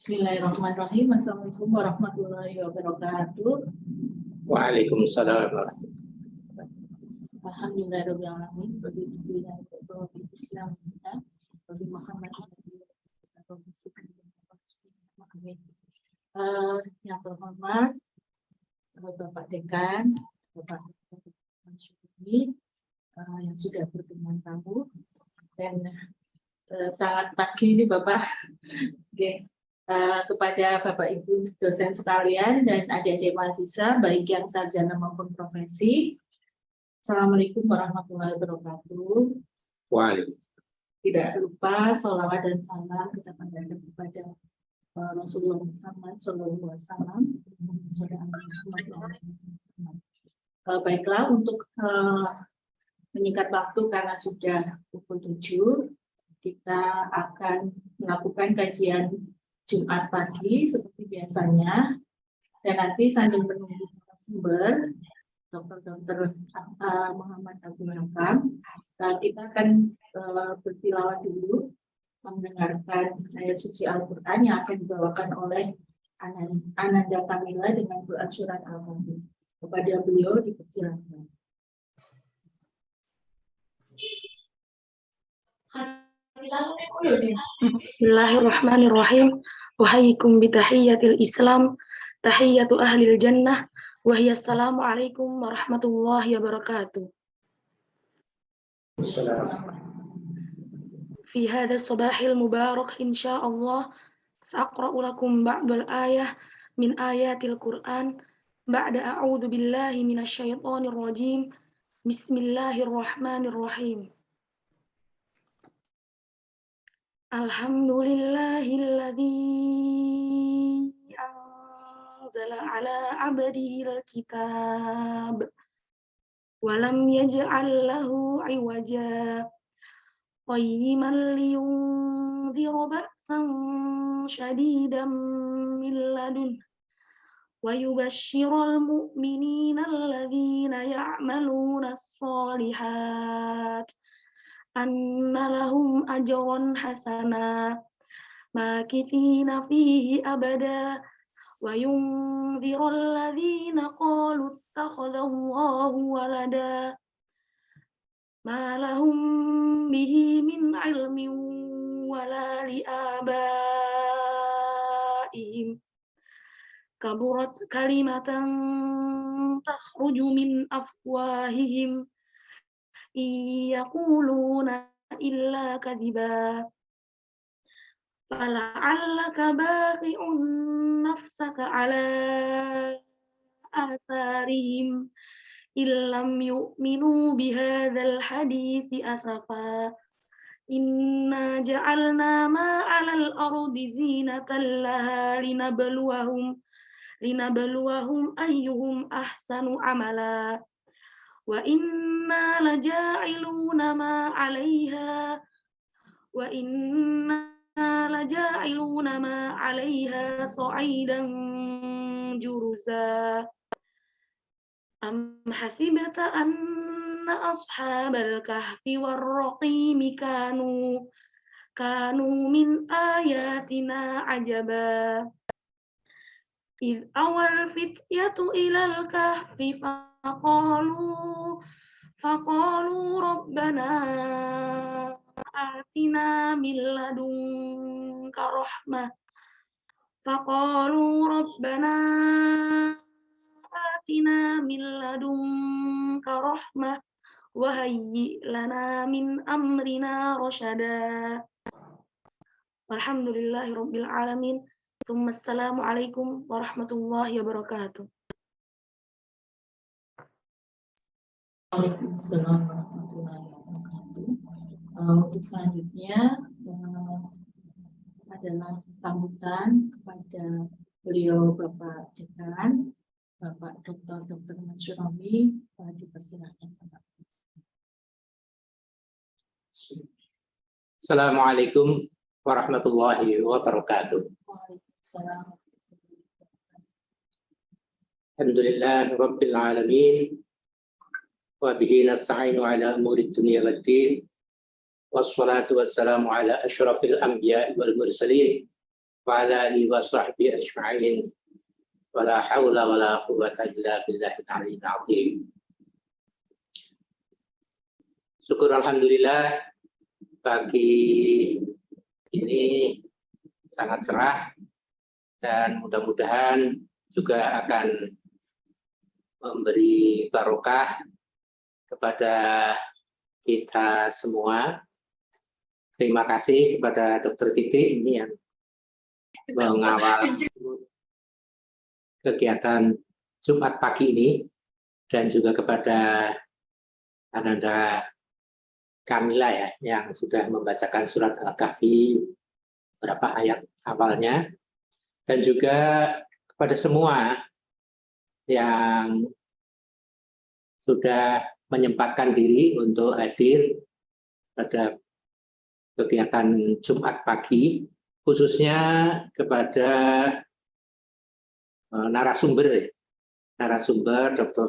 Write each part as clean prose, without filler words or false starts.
Bismillahirrahmanirrahim. Assalamualaikum warahmatullahi wabarakatuh. Waalaikumsalam. Alhamdulillahirrahmanirrahim. Bagi Islam kita, bagi Muhammad yang terhormat Bapak Dekan, Bapak Masyumi, yang sudah berkenan tamu, dan sangat pagi ini Bapak. Okay. Kepada Bapak Ibu dosen sekalian dan adik-adik mahasiswa baik yang sarjana maupun profesi, Assalamualaikum warahmatullahi wabarakatuh. Waalaikumsalam. Tidak lupa sholawat dan salam kita panjatkan kepada Rasulullah Muhammad SAW. Baiklah, untuk menyingkat waktu karena sudah pukul 7, kita akan melakukan kajian Jumat pagi seperti biasanya, dan nanti sambil menunggu sumber Dr. Muhammad Abdul Hakam, kita akan bertilawah dulu, mendengarkan ayat suci Al-Quran yang akan dibawakan oleh Ananda Kamila dengan Quran Surat Al-Fatihah. Kepada beliau dipersilakan. Bismillahirrahmanirrahim. Uhayyikum bitahiyyatil Islam, tahiyyatu ahlil jannah, wa hiya assalamualaikum warahmatullahi wabarakatuh. Fi hadha sabahil mubarak insyaallah sa'aqra'u lakum ba'dal ayah min ayatil Qur'an ba'da a'udzu billahi minasyaitonir rajim. Bismillahirrahmanirrahim. Alhamdulillahilladzi anzala ala abdihil kitab wa lam yaj'al lahu 'iwaja qayyiman liyunzira ba'san shadidan min ladun wa yubashshiral mu'minina alladzina ya'maluna as-shalihat anna lahum ajran hasana makithina fihi abada wa yunziral ladzina qalu ittakhadallahu walada ma lahum bihi min ilmin wala liabaihim kaburat kalimatan takhruju min afwahihim yaquluna illa kadhiba fala'allaka baqi'un nafsaka ala atharihim illam yu'minu bihadzal hadithi asafa inna ja'alna ma 'alal ardi zinatan laha linabluwahum ayyuhum ahsanu amala wa inna laja'iluna ma 'alaiha sa'idan juruza am hasibata anna ashabal kahfi war-raqimi kanu min ayatina ajaba id awal fityatu ilal kahfi faqalu rabbana atina min ladunka rahmah wa hayyi lana min amrina rasyada. Walhamdulillahirabbil alamin. Assalamualaikum warahmatullahi wabarakatuh. Waalaikumsalam warahmatullahi wabarakatuh. Untuk selanjutnya adalah sambutan kepada beliau Bapak Dekan, Bapak Dr. Masyumi, dipersilakan Bapak. Assalamualaikum warahmatullahi wabarakatuh. Waalaikumsalam. Alhamdulillah rabbil alamin. Wa bihi nasta'inu ala umuri dunya waddin. Wassalatu wassalamu ala asyrafil anbiya wal mursalin wa ala alihi wa sahbihi ajma'in. Wala haula wala quwwata illa billahil aliyyil azim. Syukur alhamdulillah pagi ini sangat cerah dan mudah-mudahan juga akan memberi barokah kepada kita semua. Terima kasih kepada Dr. Titi ini yang mengawal kegiatan Jumat pagi ini, dan juga kepada Ananda Kamila ya, yang sudah membacakan surat Al-Kahfi beberapa ayat awalnya, dan juga kepada semua yang sudah menyempatkan diri untuk hadir pada kegiatan Jumat pagi, khususnya kepada narasumber Dr.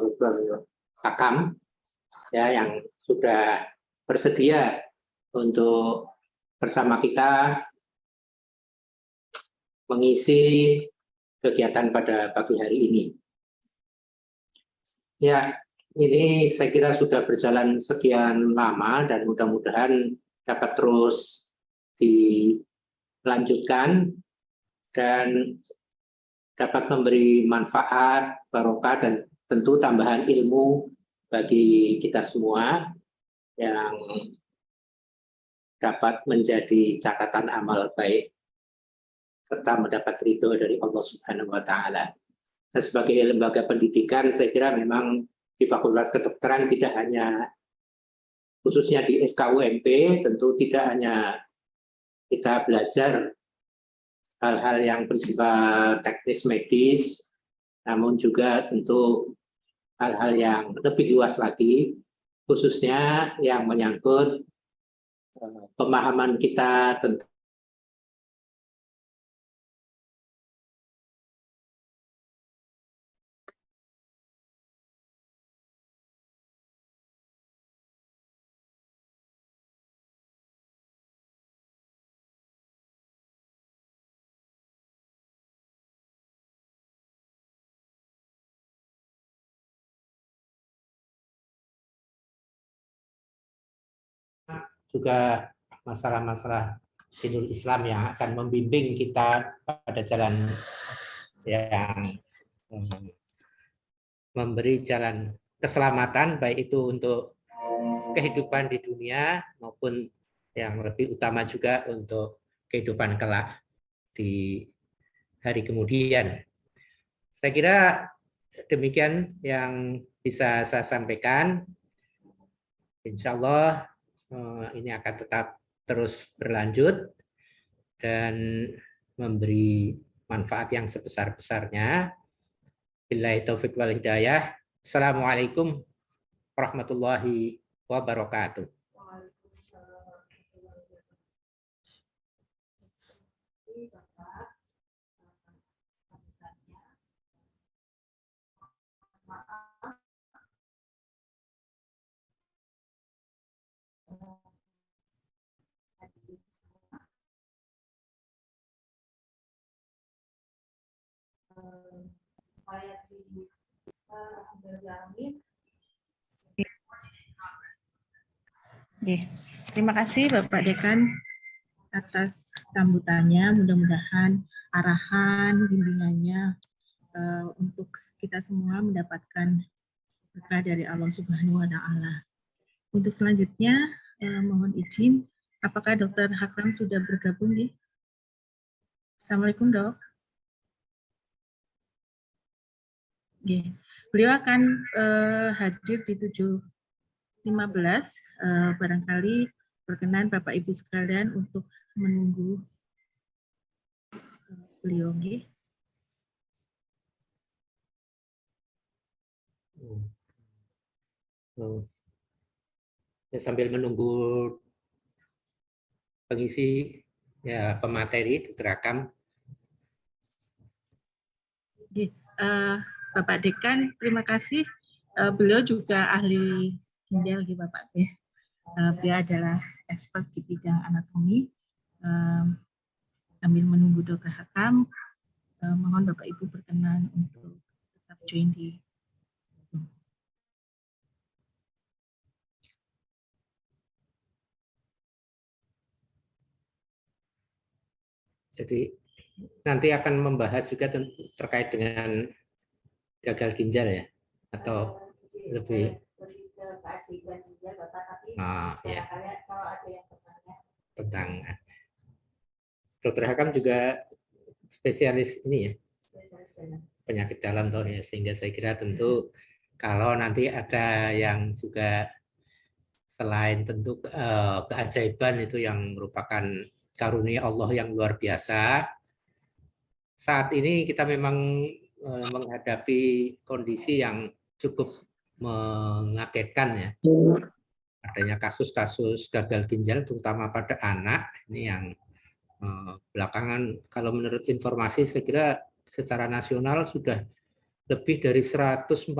Hakam ya, yang sudah bersedia untuk bersama kita mengisi kegiatan pada pagi hari ini. Ya, ini saya kira sudah berjalan sekian lama dan mudah-mudahan dapat terus dilanjutkan dan dapat memberi manfaat, barokah, dan tentu tambahan ilmu bagi kita semua yang dapat menjadi catatan amal baik serta mendapat ridho dari Allah Subhanahu wa Ta'ala. Dan sebagai lembaga pendidikan, saya kira memang di Fakultas Kedokteran tidak hanya khususnya di FKUMP, tentu tidak hanya kita belajar hal-hal yang bersifat teknis medis, namun juga tentu hal-hal yang lebih luas lagi, khususnya yang menyangkut pemahaman kita tentang juga masalah-masalah dinul Islam yang akan membimbing kita pada jalan yang memberi jalan keselamatan, baik itu untuk kehidupan di dunia maupun yang lebih utama juga untuk kehidupan kelak di hari kemudian. Saya kira demikian yang bisa saya sampaikan. Insya Allah ini akan tetap terus berlanjut dan memberi manfaat yang sebesar-besarnya. Billahi taufiq wal hidayah. Assalamualaikum warahmatullahi wabarakatuh. Terima kasih Bapak Dekan atas sambutannya. Mudah-mudahan arahan, bimbingannya untuk kita semua mendapatkan berkah dari Allah Subhanahu wa Ta'ala. Untuk selanjutnya, mohon izin, apakah Dr. Hakam sudah bergabung nih? Assalamualaikum Dok. Beliau akan hadir di 7.15, barangkali berkenan Bapak Ibu sekalian untuk menunggu beliau. Ya, sambil menunggu pengisi ya pemateri Dr. Hakam. Bapak Dekan, terima kasih. Beliau juga ahli ginjal, Bapak. Beliau adalah expert di bidang anatomi. Sambil menunggu Dr. Hakam, mohon Bapak Ibu berkenan untuk tetap join di Zoom. Jadi nanti akan membahas juga terkait dengan gagal ginjal ya, atau lebih ya, tentang Dokter Hakam juga spesialis ini ya, penyakit dalam toh ya, sehingga saya kira tentu kalau nanti ada yang juga selain tentu keajaiban itu yang merupakan karunia Allah yang luar biasa. Saat ini kita memang menghadapi kondisi yang cukup mengagetkan ya. Adanya kasus-kasus gagal ginjal terutama pada anak ini yang belakangan kalau menurut informasi saya kira secara nasional sudah lebih dari 140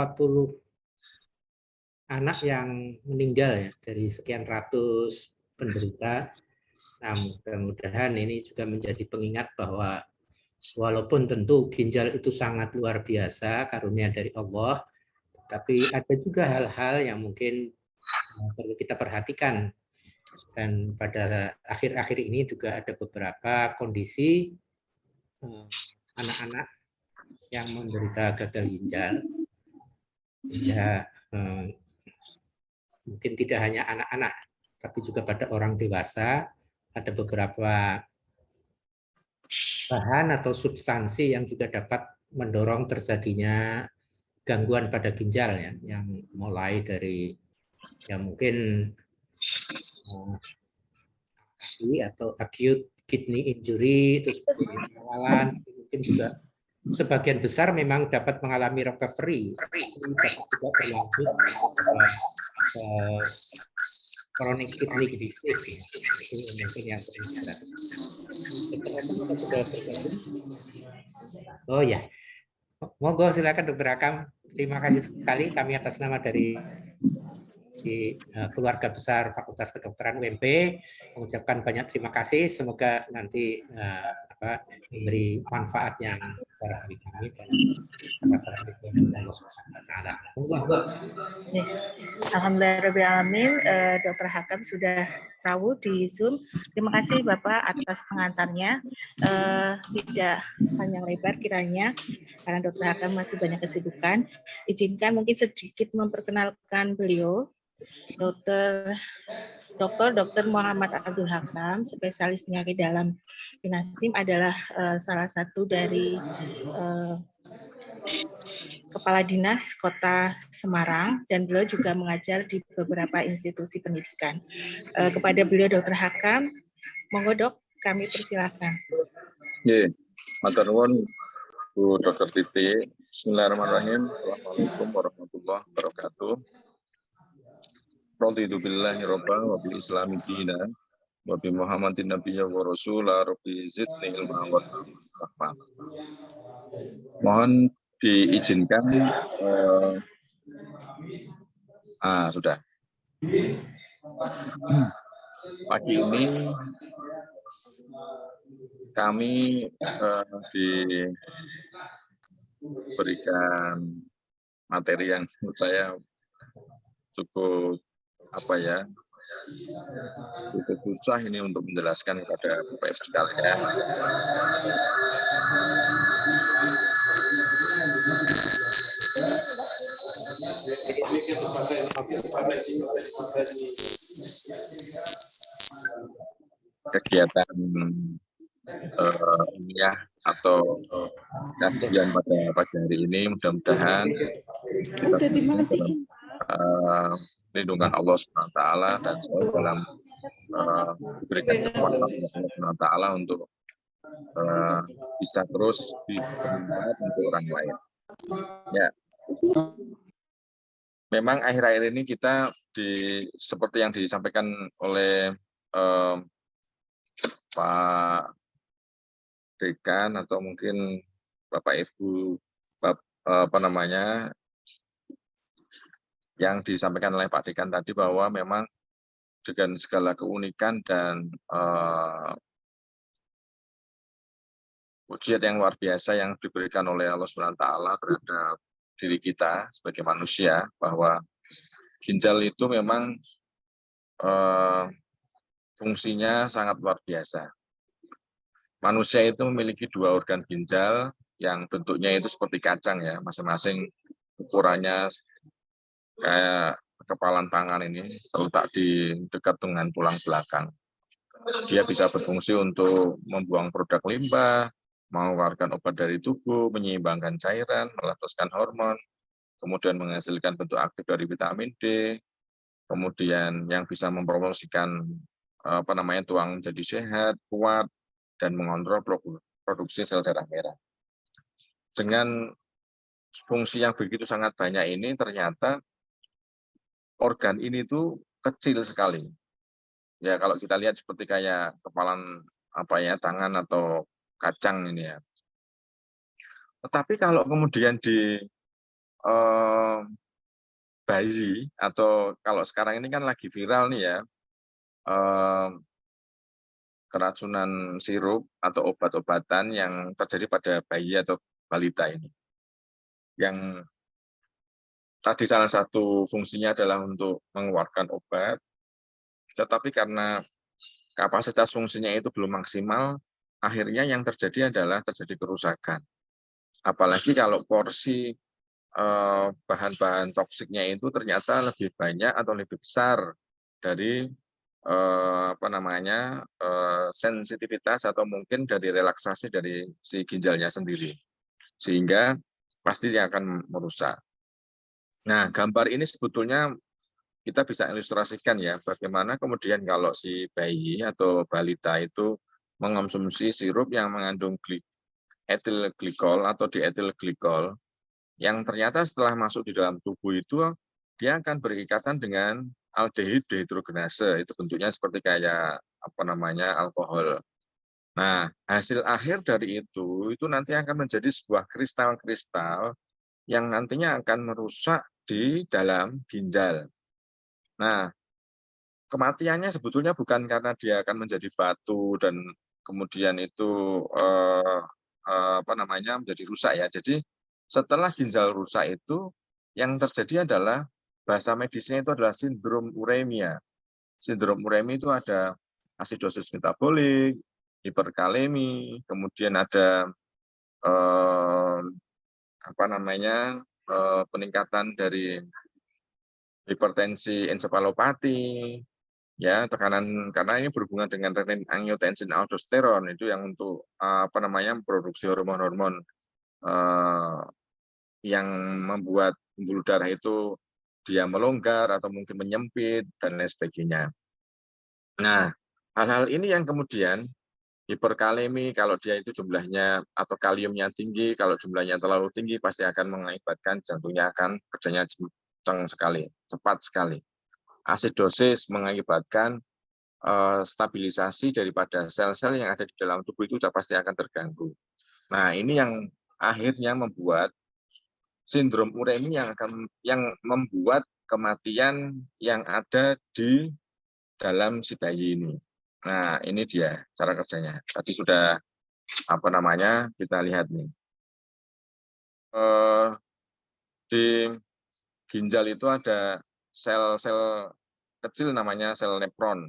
anak yang meninggal ya dari sekian ratus penderita. Nah, mudah-mudahan ini juga menjadi pengingat bahwa walaupun tentu ginjal itu sangat luar biasa karunia dari Allah, tapi ada juga hal-hal yang mungkin perlu kita perhatikan. Dan pada akhir-akhir ini juga ada beberapa kondisi anak-anak yang menderita gagal ginjal. Ya, mungkin tidak hanya anak-anak, tapi juga pada orang dewasa ada beberapa bahan atau substansi yang juga dapat mendorong terjadinya gangguan pada ginjal ya, yang mulai dari ya mungkin atau acute kidney injury itu seperti pengawalan, mungkin juga sebagian besar memang dapat mengalami recovery, dapat juga berlanjut chronic kidney disease ya. Itu mungkin yang terlihat. Oh ya, monggo silakan Dokter Hakam. Terima kasih sekali kami atas nama dari keluarga besar Fakultas Kedokteran UMP mengucapkan banyak terima kasih. Semoga nanti memberi manfaat yang bagi kami dan Alhamdulillahirrahmanirrahim. Dr. Hakam sudah tahu di Zoom. Terima kasih Bapak atas pengantarnya. Tidak panjang lebar kiranya karena Dr. Hakam masih banyak kesibukan. Izinkan mungkin sedikit memperkenalkan beliau. Dr. Muhammad Abdul Hakam, spesialis penyakit dalam Inasim, adalah salah satu dari Kepala Dinas Kota Semarang, dan beliau juga mengajar di beberapa institusi pendidikan. Kepada beliau Dr. Hakam, monggo Dok, kami persilahkan. Nggih, matur nuwun Bu Dr. Titi. Bismillahirrahmanirrahim. Assalamualaikum warahmatullahi wabarakatuh. Raditu billahi robba wa bil islami dina wa bi Muhammadin nabiyya wa rasula rabbi zidni ilma wa rahmah. Mohon diizinkan sudah. Pagi ini kami diberikan materi yang menurut saya cukup cukup susah ini untuk menjelaskan kepada Bapak Ibu sekalian. Kegiatan ilmiah atau kajian pada pagi hari ini mudah-mudahan kita lindungan Allah SWT dan selalu dalam diberikan kekuatan Allah SWT untuk bisa terus bermanfaat untuk orang lain. Ya, memang akhir-akhir ini kita seperti yang disampaikan oleh Pak Dekan atau mungkin Bapak Ibu yang disampaikan oleh Pak Dekan tadi, bahwa memang dengan segala keunikan dan ujian yang luar biasa yang diberikan oleh Allah SWT terhadap diri kita sebagai manusia, bahwa ginjal itu memang fungsinya sangat luar biasa. Manusia itu memiliki 2 organ ginjal yang bentuknya itu seperti kacang ya, masing-masing ukurannya kayak kepalan tangan ini, terletak di dekat dengan tulang belakang. Dia bisa berfungsi untuk membuang produk limbah, mengeluarkan obat dari tubuh, menyeimbangkan cairan, meletuskan hormon, kemudian menghasilkan bentuk aktif dari vitamin D, kemudian yang bisa mempromosikan tulang jadi sehat, kuat, dan mengontrol produksi sel darah merah. Dengan fungsi yang begitu sangat banyak ini, ternyata organ ini tuh kecil sekali. Ya kalau kita lihat seperti kayak kepalan tangan atau kacang ini ya. Tetapi kalau kemudian di bayi, atau kalau sekarang ini kan lagi viral nih ya, keracunan sirup atau obat-obatan yang terjadi pada bayi atau balita ini. Yang tadi salah satu fungsinya adalah untuk mengeluarkan obat, tetapi karena kapasitas fungsinya itu belum maksimal, akhirnya yang terjadi adalah terjadi kerusakan. Apalagi kalau porsi bahan-bahan toksiknya itu ternyata lebih banyak atau lebih besar dari sensitivitas atau mungkin dari relaksasi dari si ginjalnya sendiri, sehingga pasti dia akan merusak. Nah, gambar ini sebetulnya kita bisa ilustrasikan ya, bagaimana kemudian kalau si bayi atau balita itu mengonsumsi sirup yang mengandung etil glikol atau dietil glikol, yang ternyata setelah masuk di dalam tubuh itu dia akan berikatan dengan aldehid dehidrogenase. Itu bentuknya seperti kayak alkohol. Nah, hasil akhir dari itu nanti akan menjadi sebuah kristal-kristal yang nantinya akan merusak di dalam ginjal. Nah, kematiannya sebetulnya bukan karena dia akan menjadi batu dan kemudian itu menjadi rusak ya. Jadi setelah ginjal rusak itu yang terjadi adalah bahasa medisnya itu adalah sindrom uremia. Sindrom uremia itu ada asidosis metabolik, hiperkalemi, kemudian ada peningkatan dari hipertensi ensefalopati, ya tekanan, karena ini berhubungan dengan renin angiotensin aldosteron itu yang untuk produksi hormon-hormon yang membuat pembuluh darah itu dia melonggar atau mungkin menyempit dan lain sebagainya. Nah, hal-hal ini yang kemudian hiperkalemi, kalau dia itu jumlahnya atau kaliumnya tinggi, kalau jumlahnya terlalu tinggi pasti akan mengakibatkan jantungnya akan kerjanya kencang sekali, cepat sekali. Asidosis mengakibatkan stabilisasi daripada sel-sel yang ada di dalam tubuh itu sudah pasti akan terganggu. Nah, ini yang akhirnya membuat sindrom uremi yang membuat kematian yang ada di dalam si bayi ini. Nah, ini dia cara kerjanya. Tadi sudah kita lihat nih. Di ginjal itu ada sel-sel kecil namanya sel nefron.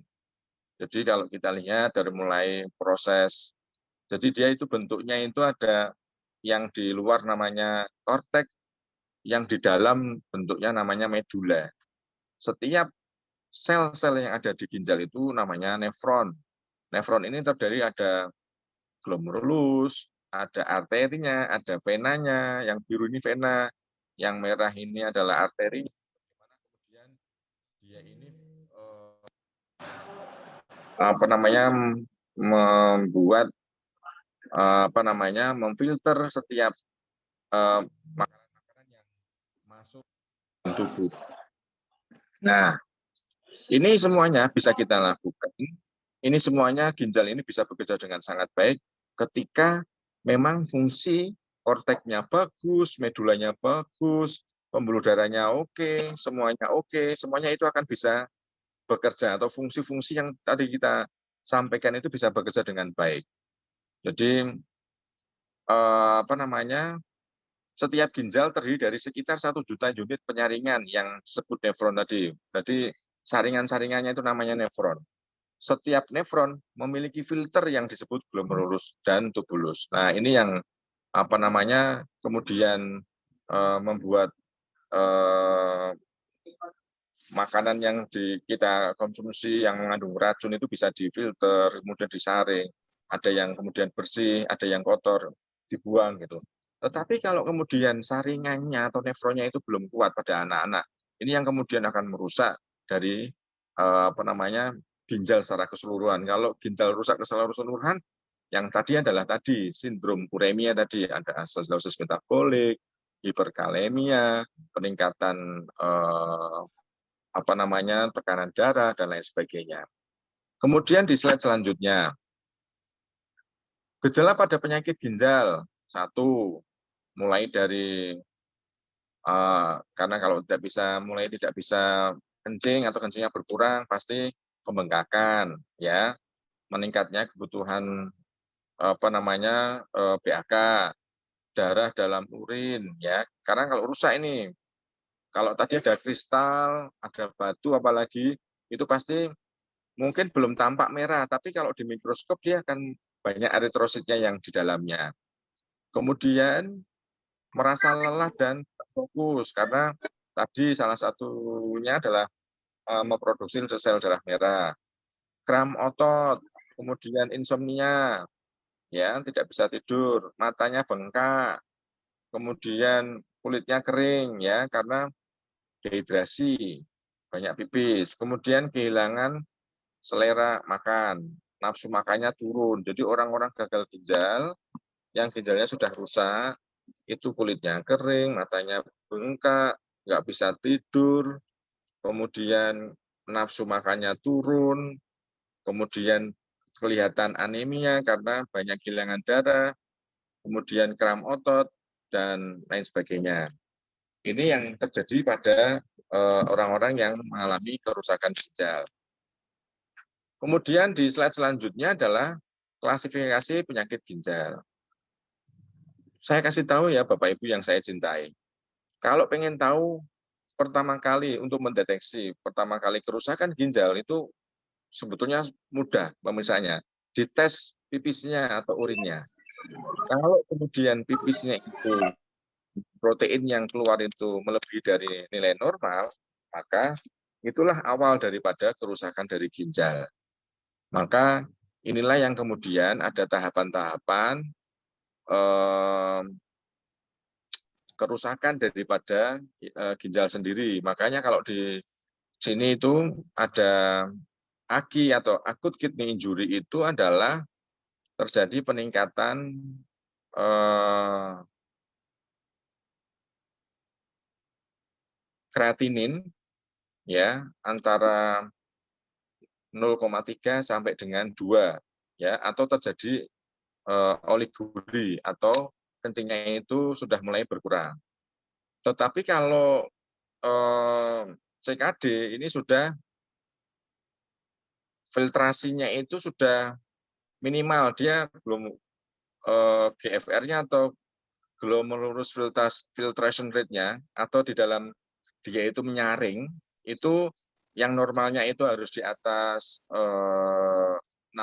Jadi kalau kita lihat dari mulai proses, jadi dia itu bentuknya itu ada yang di luar namanya korteks, yang di dalam bentuknya namanya medula. Setiap sel-sel yang ada di ginjal itu namanya nefron. Nefron ini terdiri ada glomerulus, ada arterinya, ada venanya, yang biru ini vena, yang merah ini adalah arteri. Bagaimana kemudian dia ini membuat memfilter setiap makanan-makanan yang masuk ke tubuh. Nah, ini semuanya bisa kita lakukan. Ini semuanya ginjal ini bisa bekerja dengan sangat baik ketika memang fungsi korteknya bagus, medulanya bagus, pembuluh darahnya oke, semuanya itu akan bisa bekerja, atau fungsi-fungsi yang tadi kita sampaikan itu bisa bekerja dengan baik. Jadi apa namanya, setiap ginjal terdiri dari sekitar 1 juta unit penyaringan yang disebut nefron tadi. Jadi saringan-saringannya itu namanya nefron. Setiap nefron memiliki filter yang disebut glomerulus dan tubulus. Nah, ini yang apa namanya kemudian membuat makanan yang kita konsumsi yang mengandung racun itu bisa difilter, kemudian disaring. Ada yang kemudian bersih, ada yang kotor, dibuang gitu. Tetapi kalau kemudian saringannya atau nefronnya itu belum kuat pada anak-anak, ini yang kemudian akan merusak dari apa namanya ginjal secara keseluruhan. Kalau ginjal rusak secara keseluruhan, yang tadi adalah tadi sindrom uremia tadi, ada acidosis metabolik, hiperkalemia, peningkatan apa namanya tekanan darah dan lain sebagainya. Kemudian di slide selanjutnya, gejala pada penyakit ginjal 1, mulai dari karena kalau tidak bisa kencing atau kencingnya berkurang, pasti pembengkakan, ya, meningkatnya kebutuhan apa namanya BAK, darah dalam urin, ya, karena kalau rusak ini, kalau tadi ada kristal, ada batu, apalagi itu pasti mungkin belum tampak merah, tapi kalau di mikroskop dia akan banyak eritrositnya yang di dalamnya. Kemudian merasa lelah dan fokus karena tadi salah satunya adalah memproduksi sel darah merah. Kram otot, kemudian insomnia, ya tidak bisa tidur, matanya bengkak, kemudian kulitnya kering ya karena dehidrasi, banyak pipis, kemudian kehilangan selera makan, nafsu makannya turun. Jadi orang-orang gagal ginjal yang ginjalnya sudah rusak, itu kulitnya kering, matanya bengkak, nggak bisa tidur, kemudian nafsu makannya turun, kemudian kelihatan anemia karena banyak kehilangan darah, kemudian kram otot, dan lain sebagainya. Ini yang terjadi pada orang-orang yang mengalami kerusakan ginjal. Kemudian di slide selanjutnya adalah klasifikasi penyakit ginjal. Saya kasih tahu ya Bapak Ibu yang saya cintai. Kalau pengen tahu pertama kali untuk mendeteksi pertama kali kerusakan ginjal itu sebetulnya mudah pemirsanya. Dites pipisnya atau urinnya. Kalau kemudian pipisnya itu protein yang keluar itu melebihi dari nilai normal, maka itulah awal daripada kerusakan dari ginjal. Maka inilah yang kemudian ada tahapan-tahapan kerusakan daripada ginjal sendiri. Makanya kalau di sini itu ada AKI atau acute kidney injury itu adalah terjadi peningkatan kreatinin ya antara 0,3 sampai dengan 2 ya atau terjadi oliguri atau kencingnya itu sudah mulai berkurang. Tetapi kalau CKD ini sudah filtrasinya itu sudah minimal, dia belum GFR-nya atau glomerulus filtration rate-nya atau di dalam dia itu menyaring itu yang normalnya itu harus di atas 60.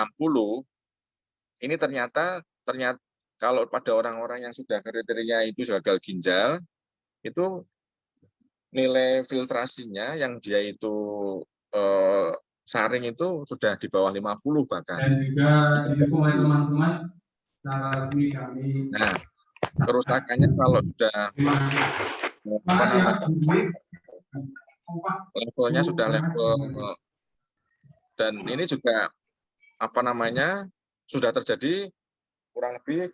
Ini ternyata kalau pada orang-orang yang sudah kriteria itu gagal ginjal itu nilai filtrasinya yang dia itu saring itu sudah di bawah 50 bahkan. Dan juga didukung oleh teman-teman secara resmi kami. Nah, kerusakannya kalau sudah levelnya sudah level dan ini juga sudah terjadi kurang lebih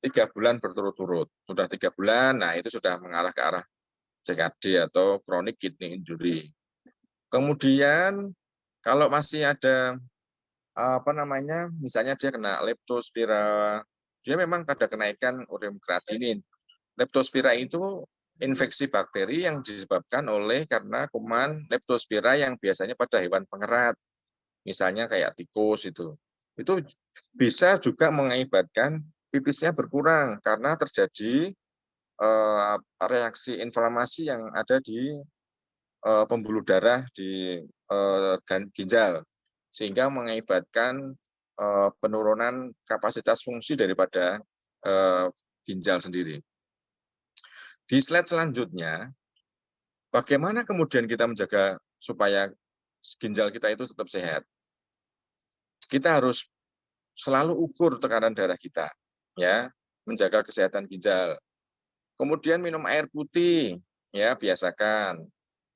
3 bulan berturut-turut. Sudah 3 bulan, nah itu sudah mengarah ke arah CKD atau chronic kidney injury. Kemudian kalau masih ada misalnya dia kena leptospira, dia memang ada kenaikan ureum kreatinin. Leptospira itu infeksi bakteri yang disebabkan karena kuman leptospira yang biasanya pada hewan pengerat, misalnya kayak tikus itu bisa juga mengakibatkan pipisnya berkurang karena terjadi reaksi inflamasi yang ada di pembuluh darah di ginjal, sehingga mengakibatkan penurunan kapasitas fungsi daripada ginjal sendiri. Di slide selanjutnya, bagaimana kemudian kita menjaga supaya ginjal kita itu tetap sehat? Kita harus selalu ukur tekanan darah kita, ya, menjaga kesehatan ginjal. Kemudian minum air putih, ya, biasakan.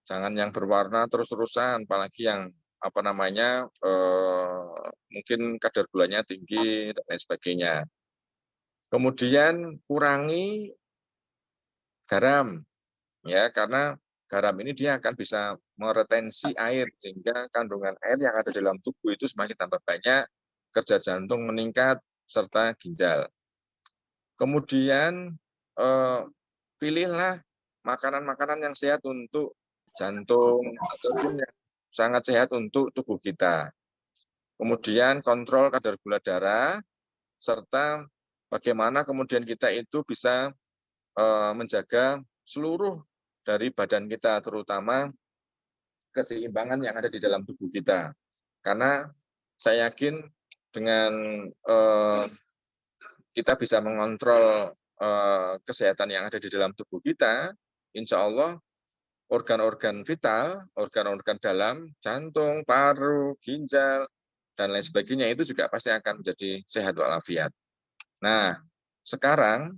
Jangan yang berwarna terus-terusan, apalagi yang mungkin kadar gulanya tinggi dan lain sebagainya. Kemudian kurangi garam, ya, karena garam ini dia akan bisa meretensi air sehingga kandungan air yang ada dalam tubuh itu semakin tambah banyak, kerja jantung meningkat serta ginjal. Kemudian pilihlah makanan-makanan yang sehat untuk jantung ataupun yang sangat sehat untuk tubuh kita. Kemudian kontrol kadar gula darah serta bagaimana kemudian kita itu bisa menjaga seluruh dari badan kita, terutama keseimbangan yang ada di dalam tubuh kita. Karena saya yakin dengan kita bisa mengontrol kesehatan yang ada di dalam tubuh kita, insya Allah organ-organ vital, organ-organ dalam, jantung, paru, ginjal, dan lain sebagainya itu juga pasti akan menjadi sehat walafiat. Nah, sekarang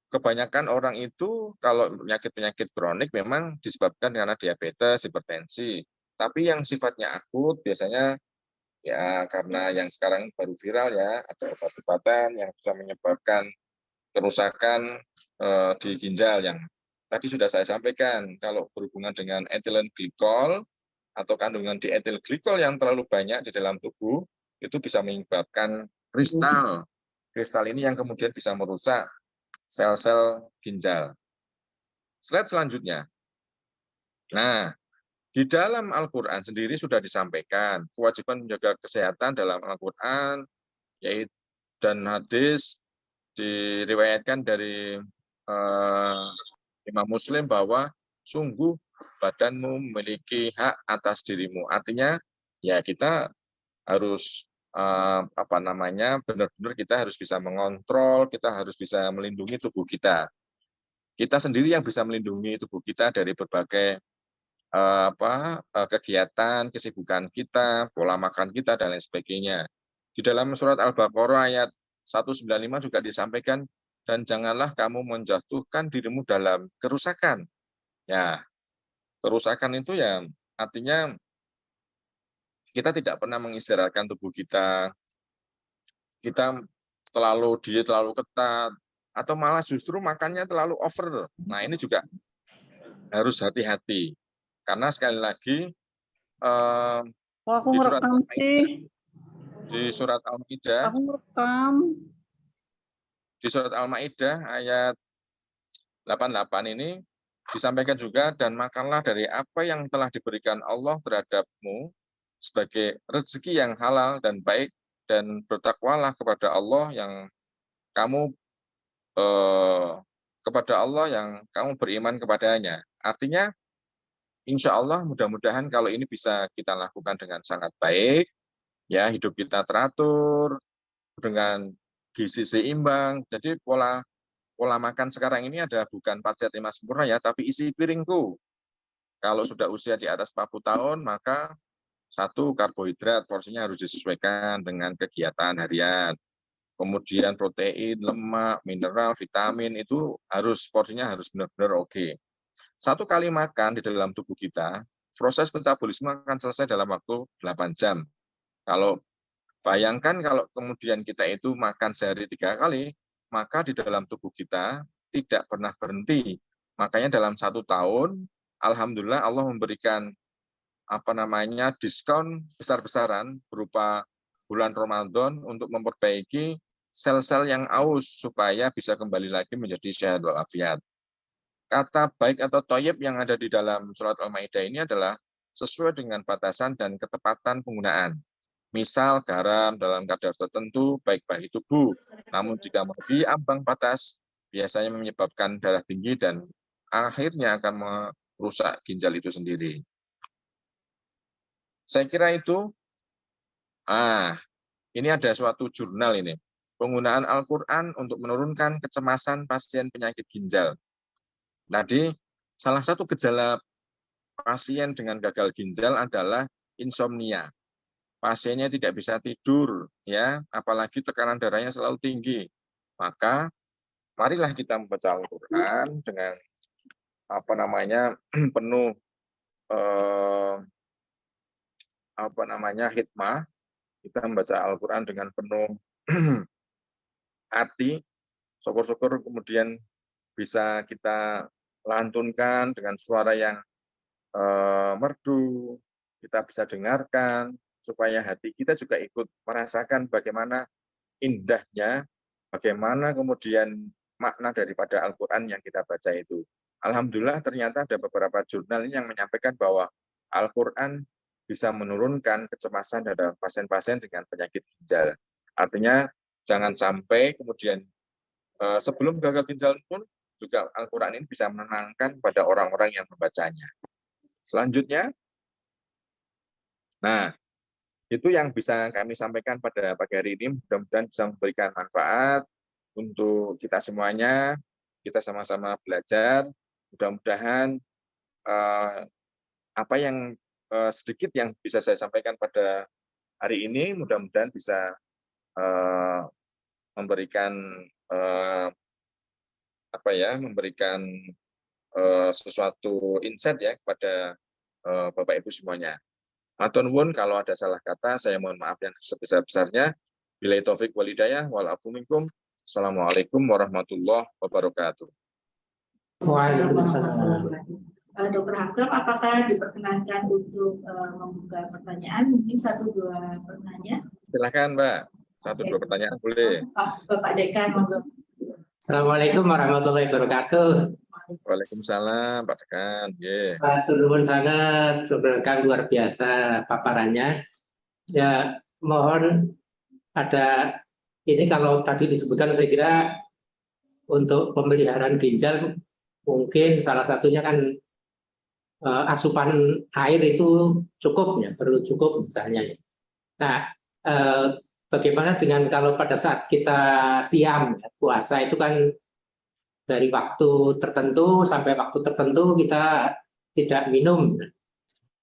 kebanyakan orang itu kalau penyakit-penyakit kronik memang disebabkan karena diabetes, hipertensi. Tapi yang sifatnya akut biasanya ya karena yang sekarang baru viral ya, ada obat-obatan yang bisa menyebabkan kerusakan di ginjal yang tadi sudah saya sampaikan. Kalau berhubungan dengan ethylene glycol atau kandungan di ethylene glycol yang terlalu banyak di dalam tubuh, itu bisa menyebabkan kristal. Kristal ini yang kemudian bisa merusak sel-sel ginjal. Slide selanjutnya. Nah, di dalam Al-Quran sendiri sudah disampaikan kewajiban menjaga kesehatan dalam Al-Quran yaitu dan hadis diriwayatkan dari Imam Muslim bahwa sungguh badanmu memiliki hak atas dirimu. Artinya ya kita harus benar-benar kita harus bisa mengontrol, kita harus bisa melindungi tubuh kita. Kita sendiri yang bisa melindungi tubuh kita dari berbagai kegiatan, kesibukan kita, pola makan kita, dan lain sebagainya. Di dalam surat Al-Baqarah ayat 195 juga disampaikan, dan janganlah kamu menjatuhkan dirimu dalam kerusakan. Ya, kerusakan itu ya artinya kita tidak pernah mengistirahatkan tubuh kita terlalu diet, terlalu ketat, atau malah justru makannya terlalu over. Nah, ini juga harus hati-hati. Karena sekali lagi aku ngerekam sih. Di surat Al-Maidah, Aku ngerekam. Di surat Al-Maidah ayat 88 ini disampaikan juga, dan makanlah dari apa yang telah diberikan Allah terhadapmu sebagai rezeki yang halal dan baik, dan bertakwalah kepada Allah yang kamu beriman kepadanya. Artinya insya Allah mudah-mudahan kalau ini bisa kita lakukan dengan sangat baik, ya hidup kita teratur dengan gizi seimbang. Jadi pola makan sekarang ini ada bukan 4 sehat 5 sempurna ya, tapi isi piringku. Kalau sudah usia di atas 40 tahun, maka 1 karbohidrat porsinya harus disesuaikan dengan kegiatan harian. Kemudian protein, lemak, mineral, vitamin itu porsinya harus benar-benar oke. 1 kali makan di dalam tubuh kita, proses metabolisme akan selesai dalam waktu 8 jam. Kalau bayangkan kalau kemudian kita itu makan sehari 3 kali, maka di dalam tubuh kita tidak pernah berhenti. Makanya dalam 1 tahun, alhamdulillah Allah memberikan diskon besar-besaran berupa bulan Ramadan untuk memperbaiki sel-sel yang aus supaya bisa kembali lagi menjadi sehat walafiat. Kata baik atau thayyib yang ada di dalam surat Al-Maidah ini adalah sesuai dengan batasan dan ketepatan penggunaan. Misal garam dalam kadar tertentu baik bagi tubuh, namun jika melebihi ambang batas biasanya menyebabkan darah tinggi dan akhirnya akan merusak ginjal itu sendiri. Saya kira itu, ini ada suatu jurnal ini, penggunaan Al-Quran untuk menurunkan kecemasan pasien penyakit ginjal. Tadi salah satu gejala pasien dengan gagal ginjal adalah insomnia. Pasiennya tidak bisa tidur, ya, apalagi tekanan darahnya selalu tinggi. Maka marilah kita membaca Al-Quran dengan penuh hikmah. Kita membaca Al-Quran dengan penuh hati. Syukur-syukur kemudian bisa kita lantunkan dengan suara yang merdu, kita bisa dengarkan, supaya hati kita juga ikut merasakan bagaimana indahnya, bagaimana kemudian makna daripada Al-Quran yang kita baca itu. Alhamdulillah ternyata ada beberapa jurnal yang menyampaikan bahwa Al-Quran bisa menurunkan kecemasan pada pasien-pasien dengan penyakit ginjal. Artinya jangan sampai kemudian sebelum gagal ginjal pun juga Al-Quran ini bisa menenangkan pada orang-orang yang membacanya. Selanjutnya, itu yang bisa kami sampaikan pada pagi hari ini. Mudah-mudahan bisa memberikan manfaat untuk kita semuanya. Kita sama-sama belajar. Mudah-mudahan apa yang sedikit yang bisa saya sampaikan pada hari ini, mudah-mudahan bisa memberikan sesuatu insight ya kepada Bapak Ibu semuanya. Matur nuwun kalau ada salah kata, saya mohon maaf yang sebesar-besarnya. Billahi taufik wal hidayah wal afu minkum. Assalamualaikum warahmatullahi wabarakatuh. Waalaikumsalam. Dr. Hakam, apakah diperkenankan untuk membuka pertanyaan? Mungkin 1-2 pertanyaan. Silakan, Mbak. 1-2 pertanyaan boleh. Bapak Dekan, monggo. Assalamualaikum warahmatullahi wabarakatuh. Waalaikumsalam, Pak Dekan. Matur nuwun sangat, Dr. Kang, luar biasa paparannya. Ya, mohon ada ini kalau tadi disebutkan, saya kira untuk pemeliharaan ginjal mungkin salah satunya kan asupan air itu cukup ya, perlu cukup misalnya. Nah, bagaimana dengan kalau pada saat kita siam ya, puasa itu kan dari waktu tertentu sampai waktu tertentu kita tidak minum.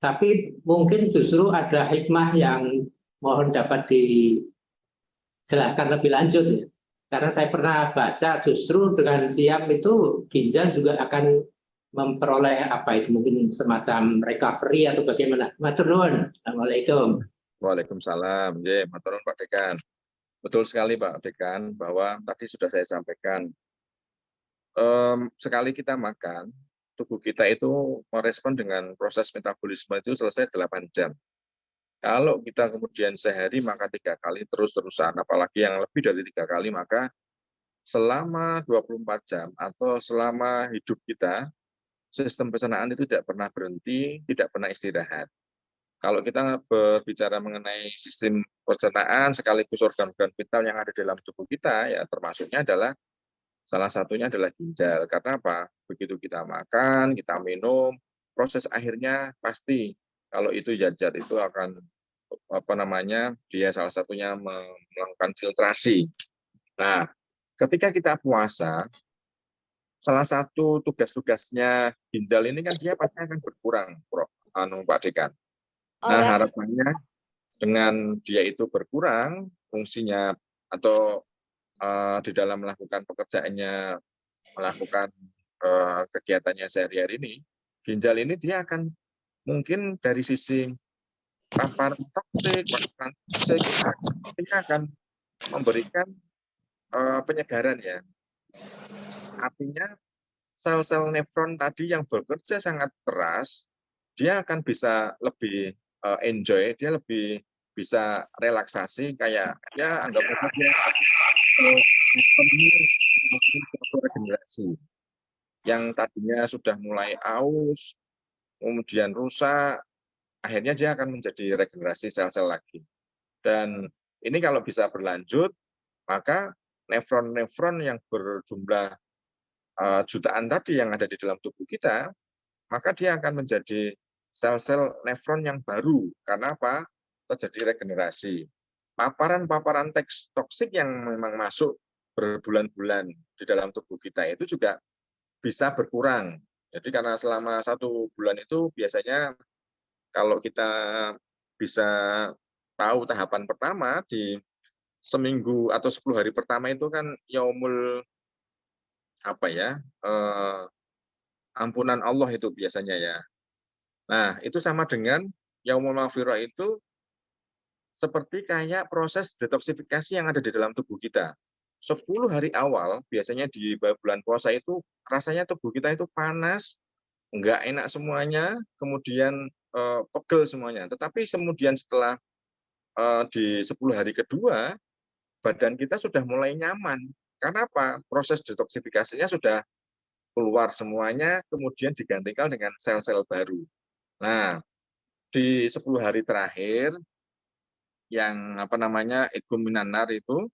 Tapi mungkin justru ada hikmah yang mohon dapat dijelaskan lebih lanjut ya. Karena saya pernah baca justru dengan siam itu ginjal juga akan memperoleh mungkin semacam recovery atau bagaimana. Matur nuwun. Assalamualaikum. Waalaikumsalam. Matur nuwun Pak Dekan. Betul sekali Pak Dekan bahwa tadi sudah saya sampaikan. Sekali kita makan, tubuh kita itu merespon dengan proses metabolisme itu selesai 8 jam. Kalau kita kemudian sehari maka 3 kali terus-terusan, apalagi yang lebih dari 3 kali, maka selama 24 jam atau selama hidup kita, sistem pencernaan itu tidak pernah berhenti, tidak pernah istirahat. Kalau kita berbicara mengenai sistem pencernaan sekaligus organ-organ vital yang ada dalam tubuh kita, ya termasuknya adalah salah satunya adalah ginjal. Karena apa? Begitu kita makan, kita minum, proses akhirnya pasti kalau itu zat-zat itu akan dia salah satunya melakukan filtrasi. Nah, ketika kita puasa, salah satu tugas-tugasnya ginjal ini kan dia pasti akan berkurang, Pak Dekan. Nah, harapannya dengan dia itu berkurang fungsinya atau di dalam melakukan pekerjaannya, melakukan kegiatannya sehari-hari ini, ginjal ini dia akan mungkin dari sisi paparan toksik, dia akan memberikan penyegaran ya. Artinya sel-sel nefron tadi yang bekerja sangat keras, dia akan bisa lebih enjoy, dia lebih bisa relaksasi kayak ya anggap saja regenerasi yang tadinya sudah mulai aus, kemudian rusak, akhirnya dia akan menjadi regenerasi sel-sel lagi. Dan ini kalau bisa berlanjut, maka nefron-nefron yang berjumlah jutaan tadi yang ada di dalam tubuh kita, maka dia akan menjadi sel-sel nefron yang baru. Karena apa? Terjadi regenerasi. Paparan-paparan toksik yang memang masuk berbulan-bulan di dalam tubuh kita itu juga bisa berkurang. Jadi karena selama 1 bulan itu biasanya kalau kita bisa tahu tahapan pertama di seminggu atau 10 hari pertama itu kan yaumul ampunan Allah itu biasanya ya. Nah, itu sama dengan yaumul maghfirah itu seperti kayak proses detoksifikasi yang ada di dalam tubuh kita. 10 hari awal biasanya di bulan puasa itu rasanya tubuh kita itu panas, enggak enak semuanya, kemudian pegel semuanya. Tetapi kemudian setelah di 10 hari kedua, badan kita sudah mulai nyaman. Karena apa? Proses detoksifikasinya sudah keluar semuanya, kemudian digantikan dengan sel-sel baru. Nah, di 10 hari terakhir, yang idhum minan nar itu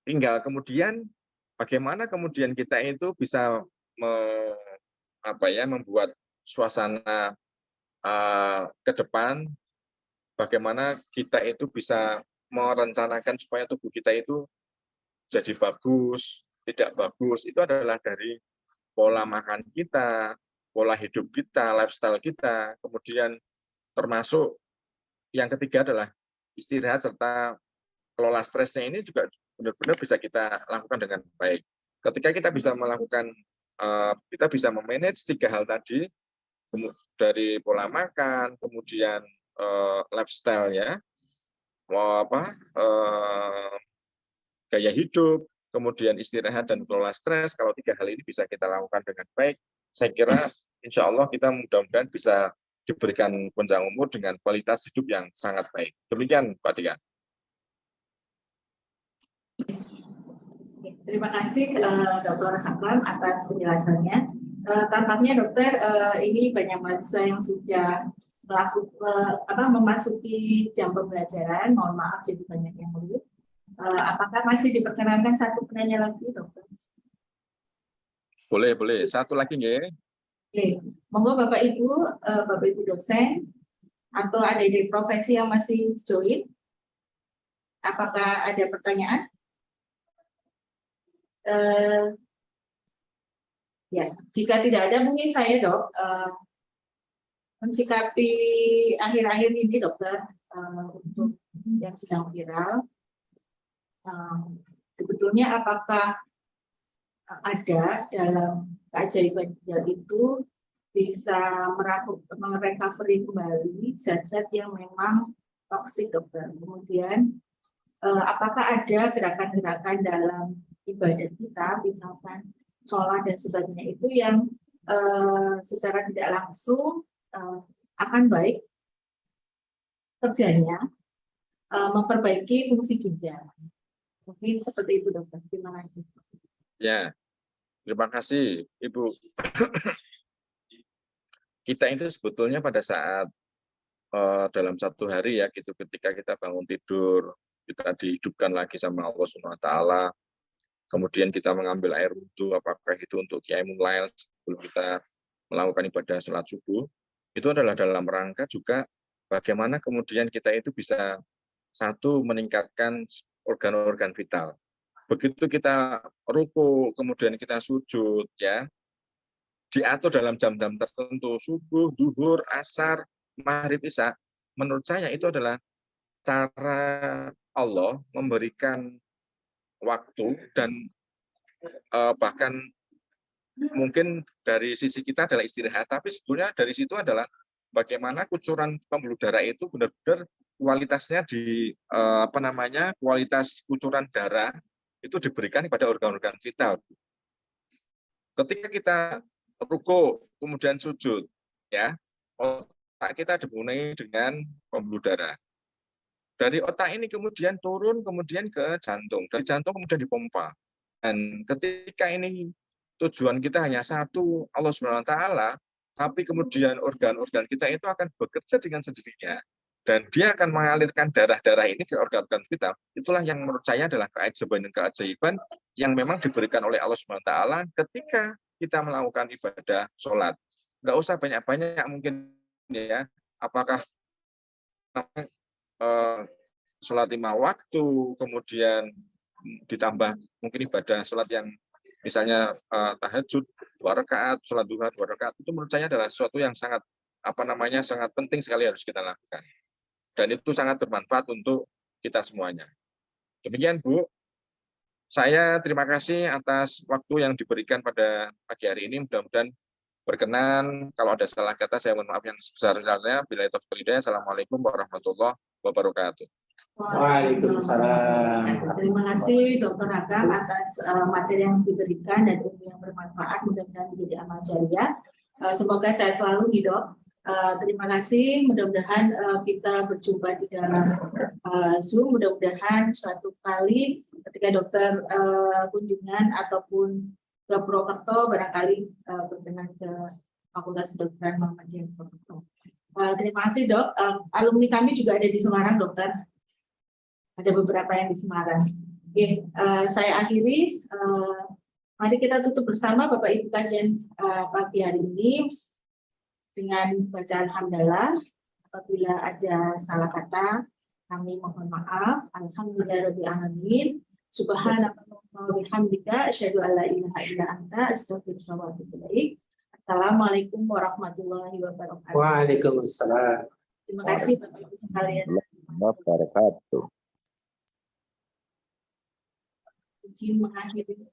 tinggal kemudian bagaimana kemudian kita itu bisa membuat suasana ke depan, bagaimana kita itu bisa merencanakan supaya tubuh kita itu jadi bagus, tidak bagus, itu adalah dari pola makan kita, pola hidup kita, lifestyle kita, kemudian termasuk yang ketiga adalah istirahat serta kelola stresnya ini juga benar-benar bisa kita lakukan dengan baik. Ketika kita bisa melakukan, kita bisa memanage 3 hal tadi, dari pola makan, kemudian lifestyle ya, gaya hidup, kemudian istirahat dan kelola stres. Kalau 3 hal ini bisa kita lakukan dengan baik, saya kira insya Allah kita mudah-mudahan bisa diberikan panjang umur dengan kualitas hidup yang sangat baik. Demikian, Pak Dika. Terima kasih Dr. Hakam atas penjelasannya. Tampaknya dokter ini banyak mahasiswa yang sudah memasuki jam pembelajaran. Mohon maaf jadi banyak yang belum. Apakah masih diperkenankan satu penanya lagi, dokter? Boleh. Satu lagi nggih. Oke, monggo Bapak Ibu dosen atau adik-adik profesi yang masih join. Apakah ada pertanyaan? Ya, jika tidak ada mungkin saya mensikapi akhir-akhir ini dokter untuk yang sedang viral. Sebetulnya apakah ada dalam keajaiban ginjal itu bisa merecovery kembali zat-zat yang memang toksik, dokter. Kemudian apakah ada gerakan-gerakan dalam ibadah kita, misalkan sholat dan sebagainya itu yang secara tidak langsung akan baik kerjanya memperbaiki fungsi ginjal. Mungkin seperti itu, dokter. Terima kasih. Ya, terima kasih, Ibu. Kita itu sebetulnya pada saat dalam 1 hari ya, gitu, ketika kita bangun tidur, kita dihidupkan lagi sama Allah SWT, kemudian kita mengambil air wudhu, apakah itu untuk qiyamul lail sebelum kita melakukan ibadah sholat subuh, itu adalah dalam rangka juga bagaimana kemudian kita itu bisa meningkatkan organ-organ vital. Begitu kita ruku, kemudian kita sujud, ya, diatur dalam jam-jam tertentu, subuh, duhur, asar, maghrib, isya. Menurut saya itu adalah cara Allah memberikan waktu dan bahkan mungkin dari sisi kita adalah istirahat, tapi sebetulnya dari situ adalah bagaimana kucuran pembuluh darah itu benar-benar kualitasnya kualitas kucuran darah itu diberikan kepada organ-organ vital. Ketika kita ruku kemudian sujud, ya, otak kita dipenuhi dengan pembuluh darah. Dari otak ini kemudian turun kemudian ke jantung, dari jantung kemudian dipompa. Dan ketika ini tujuan kita hanya satu, Allah SWT, tapi kemudian organ-organ kita itu akan bekerja dengan sendirinya. dan dia akan mengalirkan darah-darah ini ke organ-organ vital. Itulah yang menurut saya adalah keajaiban yang memang diberikan oleh Allah SWT ketika kita melakukan ibadah sholat. Nggak usah banyak-banyak mungkin ya, apakah sholat 5 waktu, kemudian ditambah mungkin ibadah sholat yang misalnya tahajud 2 rakaat, sholat duha 2 rakaat, itu menurut saya adalah sesuatu yang sangat sangat penting sekali harus kita lakukan. Dan itu sangat bermanfaat untuk kita semuanya. Demikian Bu, saya terima kasih atas waktu yang diberikan pada pagi hari ini. Mudah-mudahan berkenan. Kalau ada salah kata, saya mohon maaf yang sebesar-besarnya. Bila itu hidayah. Assalamualaikum warahmatullahi wabarakatuh. Waalaikumsalam. Terima kasih Dr. Hakam atas materi yang diberikan dan ilmu yang bermanfaat, mudah-mudahan menjadi amal jariah. Semoga sehat selalu nih Dok. Terima kasih, mudah-mudahan kita berjumpa di dalam Zoom, mudah-mudahan suatu kali ketika dokter kunjungan ataupun ke Purwokerto barangkali berkenan ke Fakultas Kedokteran Muhammadiyah Purwokerto. Terima kasih Dok. Alumni kami juga ada di Semarang Dokter. Ada beberapa yang di Semarang. Oke, saya akhiri. Mari kita tutup bersama Bapak Ibu kajian pagi hari ini dengan bacaan hamdalah. Apabila ada salah kata, kami mohon maaf. Alhamdulillahirabbil alamin. Subhanallah wa bihamdika asyhadu an la ilaha illa anta astaghfiruka wa atubu ilaik. Assalamualaikum warahmatullahi wabarakatuh. Waalaikumsalam. Terima kasih Bapak Ibu sekalian. Wabarakatuh. Izin mengakhiri.